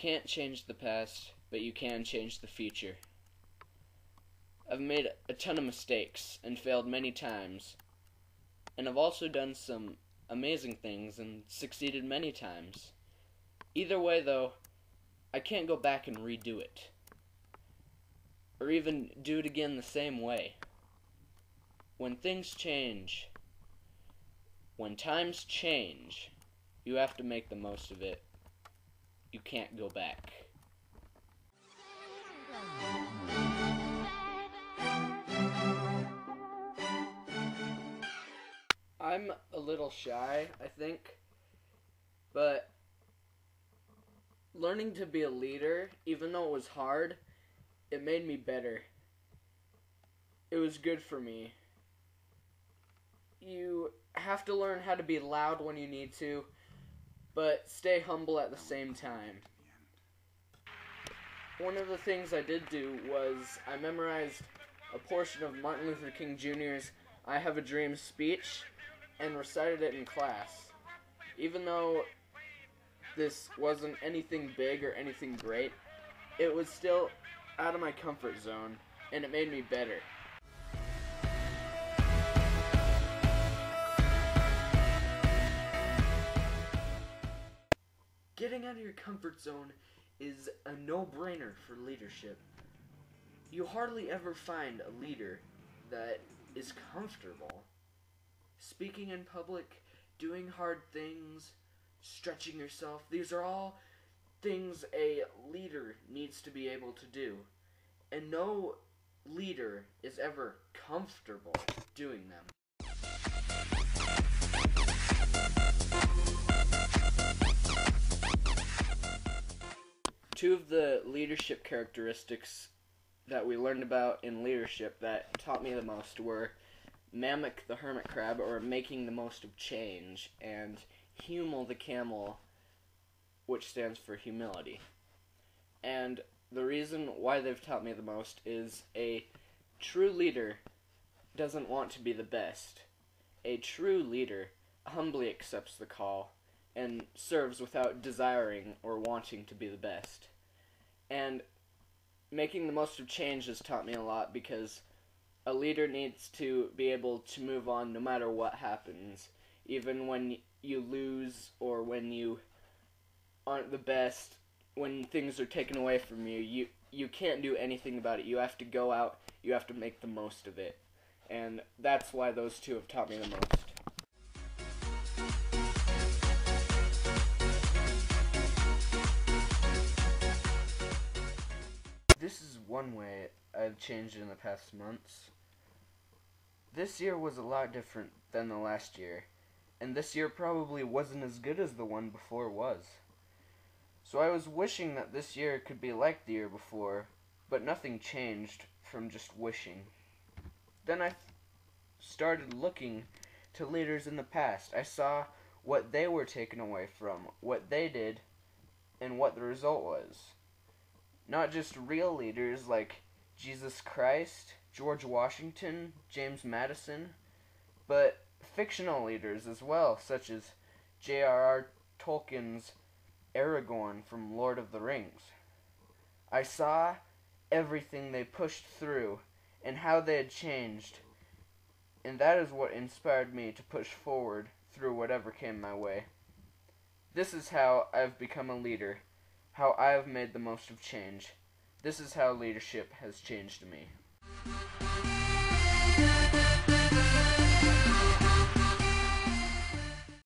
can't change the past, but you can change the future. I've made a ton of mistakes and failed many times, and I've also done some amazing things and succeeded many times. Either way, though, I can't go back and redo it, or even do it again the same way. When things change, when times change, you have to make the most of it. You can't go back. I'm a little shy, I think, but learning to be a leader, even though it was hard, it made me better. It was good for me. You have to learn how to be loud when you need to, but stay humble at the same time. One of the things I did do was I memorized a portion of Martin Luther King Jr.'s I Have a Dream speech and recited it in class. Even though this wasn't anything big or anything great, it was still out of my comfort zone, and it made me better. Getting out of your comfort zone is a no-brainer for leadership. You hardly ever find a leader that is comfortable. Speaking in public, doing hard things, stretching yourself, these are all things a leader needs to be able to do. And no leader is ever comfortable doing them. Two of the leadership characteristics that we learned about in leadership that taught me the most were Mamoch the hermit crab, or making the most of change, and Humil the camel, which stands for humility. And the reason why they've taught me the most is a true leader doesn't want to be the best. A true leader humbly accepts the call and serves without desiring or wanting to be the best. And making the most of change has taught me a lot, because a leader needs to be able to move on no matter what happens. Even when you lose or when you aren't the best, when things are taken away from you, you can't do anything about it. You have to go out, you have to make the most of it. And that's why those two have taught me the most. This is one way I've changed in the past months. This year was a lot different than the last year, and this year probably wasn't as good as the one before was. So I was wishing that this year could be like the year before, but nothing changed from just wishing. Then I started looking to leaders in the past. I saw what they were taken away from, what they did, and what the result was. Not just real leaders like Jesus Christ, George Washington, James Madison, but fictional leaders as well, such as J.R.R. Tolkien's Aragorn from Lord of the Rings. I saw everything they pushed through and how they had changed, and that is what inspired me to push forward through whatever came my way. This is how I've become a leader, how I have made the most of change. This is how leadership has changed me.